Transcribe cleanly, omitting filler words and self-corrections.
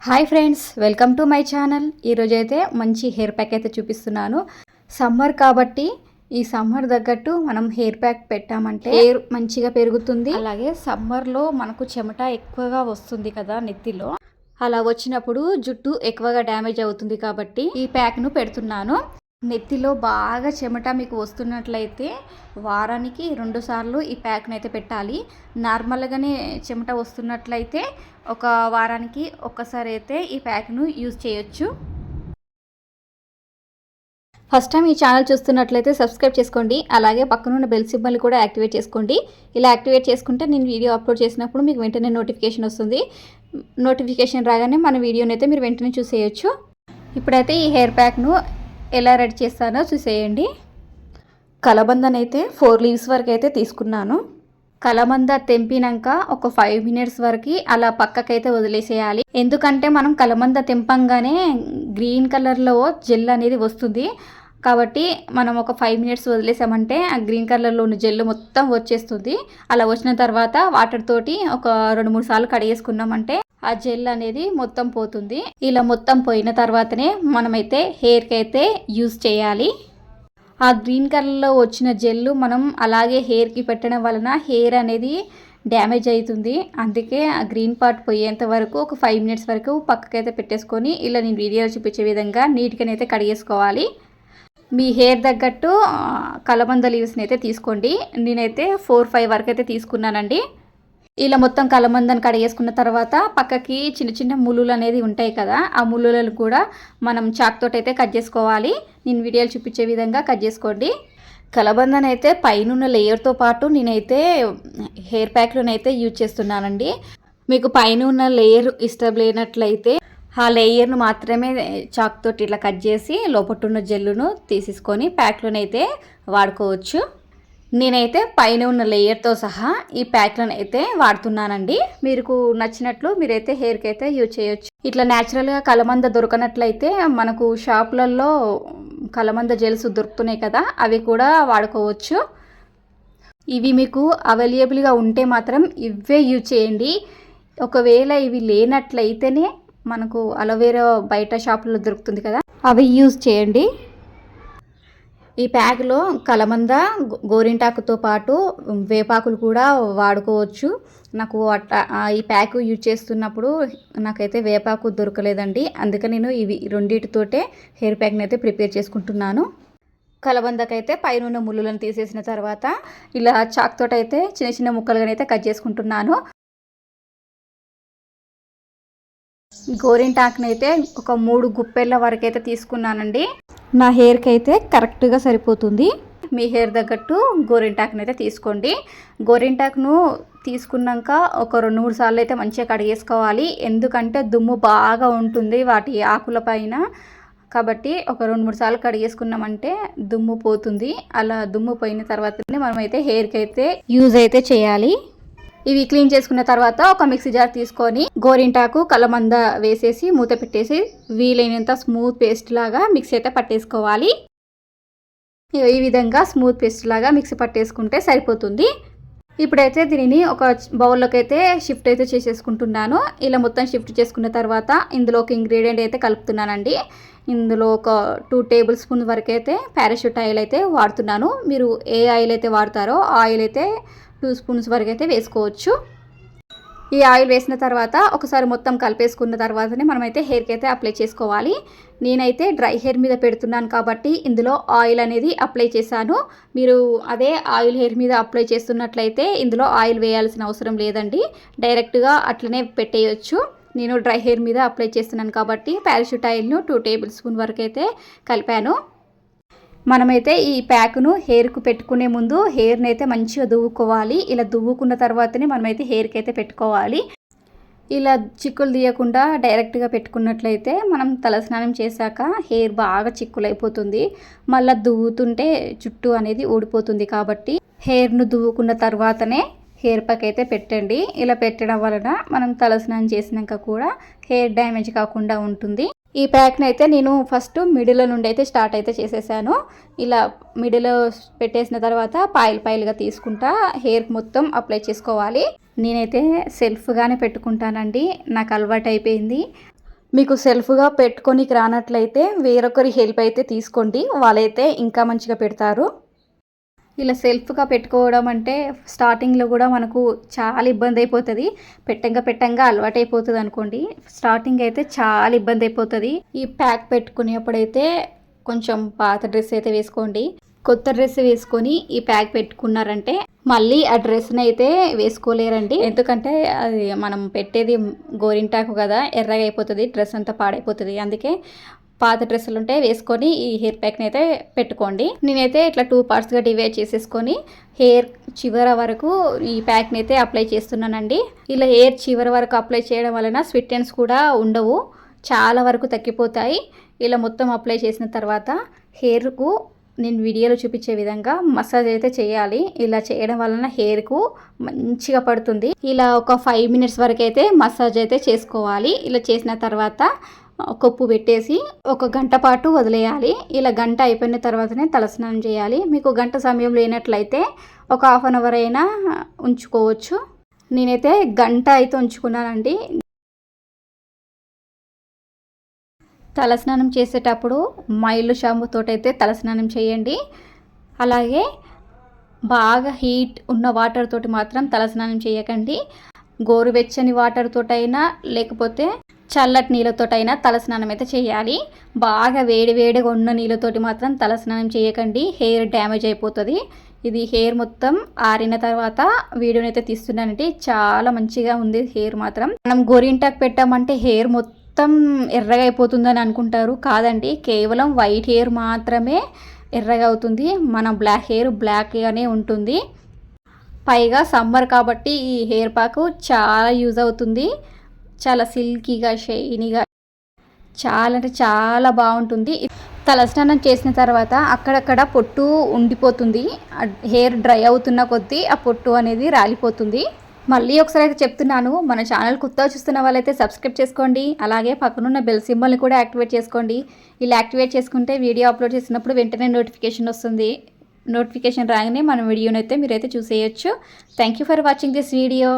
Hi friends, welcome to my channel. ఈరోజైతే మంచి hair pack అయితే చూపిస్తున్నాను. సమ్మర్ కాబట్టి ఈ సమ్మర్ తగ్గట్టు మనం హెయిర్ ప్యాక్ పెట్టామంటే హెయిర్ మంచిగా పెరుగుతుంది. అలాగే సమ్మర్లో మనకు చెమట ఎక్కువగా వస్తుంది కదా నెత్తిలో. అలా వచ్చినప్పుడు జుట్టు ఎక్కువగా డ్యామేజ్ అవుతుంది కాబట్టి ఈ ప్యాక్ను పెడుతున్నాను. నెత్తిలో బాగా చెమట మీకు వస్తున్నట్లయితే వారానికి 2 సార్లు ఈ ప్యాక్ను అయితే పెట్టాలి. నార్మల్గానే చెమట వస్తున్నట్లయితే ఒక వారానికి ఒక్కసారి అయితే ఈ ప్యాక్ను యూజ్ చేయొచ్చు. ఫస్ట్ టైం ఈ ఛానల్ చూస్తున్నట్లయితే సబ్స్క్రైబ్ చేసుకోండి. అలాగే పక్కనున్న బెల్ సింబల్ కూడా యాక్టివేట్ చేసుకోండి. ఇలా యాక్టివేట్ చేసుకుంటే నేను వీడియో అప్లోడ్ చేసినప్పుడు మీకు వెంటనే నోటిఫికేషన్ వస్తుంది. నోటిఫికేషన్ రాగానే మన వీడియోని అయితే మీరు వెంటనే చూసేయచ్చు. ఇప్పుడైతే ఈ హెయిర్ ప్యాక్ను ఎలా రెడీ చేస్తానో చూసేయండి. కలబందను అయితే 4 లీవ్స్ వరకు అయితే తీసుకున్నాను. కలబంద తెంపినాక ఒక 5 మినిట్స్ వరకు అలా పక్కకైతే వదిలేసేయాలి. ఎందుకంటే మనం కలబంద తెంపంగానే గ్రీన్ కలర్లో జెల్ అనేది వస్తుంది. కాబట్టి మనం ఒక 5 మినిట్స్ వదిలేసామంటే ఆ గ్రీన్ కలర్లో ఉన్న జెల్ మొత్తం వచ్చేస్తుంది. అలా వచ్చిన తర్వాత వాటర్ తోటి ఒక 2-3 సార్లు కడిగేసుకున్నామంటే ఆ జెల్ అనేది మొత్తం పోతుంది. ఇలా మొత్తం పోయిన తర్వాతనే మనమైతే హెయిర్కి అయితే యూజ్ చేయాలి. ఆ గ్రీన్ కలర్లో వచ్చిన జెల్ మనం అలాగే హెయిర్కి పెట్టడం వలన హెయిర్ అనేది డ్యామేజ్ అవుతుంది. అందుకే ఆ గ్రీన్ పార్ట్ పోయేంత వరకు ఒక 5 మినిట్స్ వరకు పక్కకైతే పెట్టేసుకొని ఇలా నేను వీడియోలో చూపించే విధంగా నీట్గా అయితే కడిగేసుకోవాలి. మీ హెయిర్ తగ్గట్టు కలబంద లీవ్స్ని అయితే తీసుకోండి. నేనైతే 4-5 వరకు అయితే తీసుకున్నానండి. ఇలా మొత్తం కలబందని కడిగేసుకున్న తర్వాత పక్కకి చిన్న చిన్న ముళ్ళులు అనేది ఉంటాయి కదా, ఆ ముళ్ళులను కూడా మనం చాక్ తోటి అయితే కట్ చేసుకోవాలి. నేను వీడియోలు చూపించే విధంగా కట్ చేసుకోండి. కలబందని అయితే పైన లేయర్తో పాటు నేనైతే హెయిర్ ప్యాక్లోనైతే యూజ్ చేస్తున్నానండి. మీకు పైన ఉన్న లేయర్ ఇష్టం లేనట్లయితే ఆ లేయర్ను మాత్రమే చాక్ తోటి ఇట్లా కట్ చేసి లోపట్టున్న జెల్లును తీసేసుకొని ప్యాక్లోనైతే వాడుకోవచ్చు. నేనైతే పైన ఉన్న లేయర్తో సహా ఈ ప్యాక్లను అయితే వాడుతున్నానండి. మీకు నచ్చినట్లు మీరైతే హెయిర్కి అయితే యూజ్ చేయొచ్చు. ఇట్లా న్యాచురల్గా కలమంద దొరకనట్లయితే మనకు షాపులలో కలమంద జెల్స్ దొరుకుతున్నాయి కదా, అవి కూడా వాడుకోవచ్చు. ఇవి మీకు అవైలబుల్గా ఉంటే మాత్రం ఇవే యూజ్ చేయండి. ఒకవేళ ఇవి లేనట్లయితేనే మనకు అలోవేరా బయట షాపుల్లో దొరుకుతుంది కదా, అవి యూజ్ చేయండి. ఈ ప్యాక్లో కలమంద, గోరింటాకుతో పాటు వేపాకులు కూడా వాడుకోవచ్చు. నాకు ఈ ప్యాక్ యూజ్ చేస్తున్నప్పుడు నాకైతే వేపాకు దొరకలేదండి. అందుకని నేను ఇవి రెండింటితోటే హెయిర్ ప్యాక్ని అయితే ప్రిపేర్ చేసుకుంటున్నాను. కలబందకైతే పైన ఉన్న ముళ్ళులను తీసేసిన తర్వాత ఇలా చాక్ తోటి అయితే చిన్న చిన్న ముక్కలుగానైతే కట్ చేసుకుంటున్నాను. గోరింటాకుని అయితే ఒక 3 గుప్పెళ్ళ వరకు అయితే తీసుకున్నానండి. నా హెయిర్కి అయితే కరెక్ట్గా సరిపోతుంది. మీ హెయిర్ తగ్గట్టు గోరింటాకుని అయితే తీసుకోండి. గోరింటాకును తీసుకున్నాక ఒక 2-3 సార్లు అయితే మంచిగా కడిగేసుకోవాలి. ఎందుకంటే దుమ్ము బాగా ఉంటుంది వాటి ఆకుల పైన. కాబట్టి ఒక 2-3 సార్లు కడిగేసుకున్నామంటే దుమ్ము పోతుంది. అలా దుమ్ము పోయిన తర్వాతనే మనమైతే హెయిర్కి అయితే యూజ్ అయితే చేయాలి. ఇవి క్లీన్ చేసుకున్న తర్వాత ఒక మిక్సీ జార్ తీసుకొని గోరింటాకు, కలమంద వేసేసి మూత పెట్టేసి వీలైనంత స్మూత్ పేస్ట్ లాగా మిక్సీ అయితే పట్టేసుకోవాలి. ఈ విధంగా స్మూత్ పేస్ట్ లాగా మిక్సీ పట్టేసుకుంటే సరిపోతుంది. ఇప్పుడైతే దీనిని ఒక బౌల్లోకి అయితే షిఫ్ట్ అయితే చేసేసుకుంటున్నాను. ఇలా మొత్తం షిఫ్ట్ చేసుకున్న తర్వాత ఇందులో ఒక ఇంగ్రీడియంట్ అయితే కలుపుతున్నానండి. ఇందులో ఒక 2 టేబుల్ స్పూన్ వరకు అయితే పారాషూట్ ఆయిల్ అయితే వాడుతున్నాను. మీరు ఏ ఆయిల్ అయితే వాడతారో ఆ ఆయిల్ అయితే 2 స్పూన్స్ వరకు అయితే వేసుకోవచ్చు. ఈ ఆయిల్ వేసిన తర్వాత ఒకసారి మొత్తం కలిపేసుకున్న తర్వాతనే మనమైతే హెయిర్కి అయితే అప్లై చేసుకోవాలి. నేనైతే డ్రై హెయిర్ మీద పెడుతున్నాను కాబట్టి ఇందులో ఆయిల్ అనేది అప్లై చేశాను. మీరు అదే ఆయిల్ హెయిర్ మీద అప్లై చేస్తున్నట్లయితే ఇందులో ఆయిల్ వేయాల్సిన అవసరం లేదండి, డైరెక్ట్గా అట్లనే పెట్టేయచ్చు. నేను డ్రై హెయిర్ మీద అప్లై చేస్తున్నాను కాబట్టి పారాషూట్ ఆయిల్ను 2 టేబుల్ స్పూన్ వరకు అయితే కలిపాను. మనమైతే ఈ ప్యాక్ను హెయిర్కు పెట్టుకునే ముందు హెయిర్ని అయితే మంచిగా దువ్వుకోవాలి. ఇలా దువ్వుకున్న తర్వాతనే మనమైతే హెయిర్కి అయితే పెట్టుకోవాలి. ఇలా చిక్కులు తీయకుండా డైరెక్ట్గా పెట్టుకున్నట్లయితే మనం తలస్నానం చేశాక హెయిర్ బాగా చిక్కులైపోతుంది. మళ్ళీ దువ్వుతుంటే జుట్టు అనేది ఊడిపోతుంది. కాబట్టి హెయిర్ను దువ్వుకున్న తర్వాతనే హెయిర్ ప్యాక్ అయితే పెట్టండి. ఇలా పెట్టడం వలన మనం తలస్నానం చేసినాక కూడా హెయిర్ డ్యామేజ్ కాకుండా ఉంటుంది. ఈ ప్యాక్ని అయితే నేను ఫస్ట్ మిడిల్ నుండి అయితే స్టార్ట్ అయితే చేసేసాను. ఇలా మిడిల్ పెట్టేసిన తర్వాత పాయలుగా తీసుకుంటా హెయిర్కి మొత్తం అప్లై చేసుకోవాలి. నేనైతే సెల్ఫ్గానే పెట్టుకుంటానండి, నాకు అలవాటు అయిపోయింది. మీకు సెల్ఫ్గా పెట్టుకోనికి రానట్లయితే వేరొకరి హెల్ప్ అయితే తీసుకోండి, వాళ్ళైతే ఇంకా మంచిగా పెడతారు. ఇలా సెల్ఫ్గా పెట్టుకోవడం అంటే స్టార్టింగ్లో కూడా మనకు చాలా ఇబ్బంది అయిపోతుంది. పెట్టంగా అలవాటైపోతుంది అనుకోండి. స్టార్టింగ్ అయితే చాలా ఇబ్బంది అయిపోతుంది. ఈ ప్యాక్ పెట్టుకునేప్పుడైతే కొంచెం పాత డ్రెస్ అయితే వేసుకోండి. కొత్త డ్రెస్ వేసుకొని ఈ ప్యాక్ పెట్టుకున్నారంటే మళ్ళీ ఆ డ్రెస్ని అయితే వేసుకోలేరండి. ఎందుకంటే అది మనం పెట్టేది గోరింటాకు కదా, ఎర్రగా అయిపోతుంది, డ్రెస్ అంతా పాడైపోతుంది. అందుకే పాత డ్రెస్సులు ఉంటే వేసుకొని ఈ హెయిర్ ప్యాక్ని అయితే పెట్టుకోండి. నేనైతే ఇట్లా 2 పార్ట్స్గా డివైడ్ చేసేసుకొని హెయిర్ చివర వరకు ఈ ప్యాక్ని అయితే అప్లై చేస్తున్నానండి. ఇలా హెయిర్ చివరి వరకు అప్లై చేయడం వలన స్వెట్ ఎండ్స్ కూడా ఉండవు, చాలా వరకు తగ్గిపోతాయి. ఇలా మొత్తం అప్లై చేసిన తర్వాత హెయిర్కు నేను వీడియోలో చూపించే విధంగా మసాజ్ అయితే చేయాలి. ఇలా చేయడం వలన హెయిర్కు మంచిగా పడుతుంది. ఇలా ఒక 5 మినిట్స్ వరకు అయితే మసాజ్ అయితే చేసుకోవాలి. ఇలా చేసిన తర్వాత కొప్పు పెట్టేసి ఒక గంట పాటు వదిలేయాలి. ఇలా గంట అయిపోయిన తర్వాతనే తలస్నానం చేయాలి. మీకు గంట సమయం లేనట్లయితే ఒక హాఫ్ అన్ అవర్ అయినా ఉంచుకోవచ్చు. నేనైతే గంట అయితే ఉంచుకున్నానండి. తలస్నానం చేసేటప్పుడు మైల్డ్ షాంపూతో అయితే తలస్నానం చేయండి. అలాగే బాగా హీట్ ఉన్న వాటర్ తోటి మాత్రం తలస్నానం చేయకండి. గోరువెచ్చని వాటర్ తోటైనా లేకపోతే చల్లటి నీళ్ళతోటైనా తలస్నానం అయితే చేయాలి. బాగా వేడిగా ఉన్న నీళ్ళతోటి మాత్రం తలస్నానం చేయకండి, హెయిర్ డ్యామేజ్ అయిపోతుంది. ఇది హెయిర్ మొత్తం ఆరిన తర్వాత వీడియోని అయితే తీస్తున్నానండి. చాలా మంచిగా ఉంది హెయిర్ మాత్రం. మనం గోరింటాకు పెట్టామంటే హెయిర్ మొత్తం ఎర్రగా అయిపోతుందని అనుకుంటారు, కాదండి. కేవలం వైట్ హెయిర్ మాత్రమే ఎర్రగా అవుతుంది, మన బ్లాక్ హెయిర్ బ్లాక్గానే ఉంటుంది. పైగా సమ్మర్ కాబట్టి ఈ హెయిర్ ప్యాక్ చాలా యూజ్ అవుతుంది. చాలా సిల్కీగా షైనీగా చాలా అంటే చాలా బాగుంటుంది. తలస్నానం చేసిన తర్వాత అక్కడక్కడ పొట్టు ఉండిపోతుంది. హెయిర్ డ్రై అవుతున్న కొద్దీ ఆ పొట్టు అనేది రాలిపోతుంది. మళ్ళీ ఒకసారి అయితే చెప్తున్నాను, మన ఛానల్ కొత్తగా చూస్తున్న వాళ్ళైతే సబ్స్క్రైబ్ చేసుకోండి. అలాగే పక్కనున్న బెల్ సింబల్ని కూడా యాక్టివేట్ చేసుకోండి. ఇలా యాక్టివేట్ చేసుకుంటే వీడియో అప్లోడ్ చేసినప్పుడు వెంటనే నోటిఫికేషన్ వస్తుంది. నోటిఫికేషన్ రాగానే మన వీడియోని అయితే మీరైతే చూసేయచ్చు. Thank you for watching this video.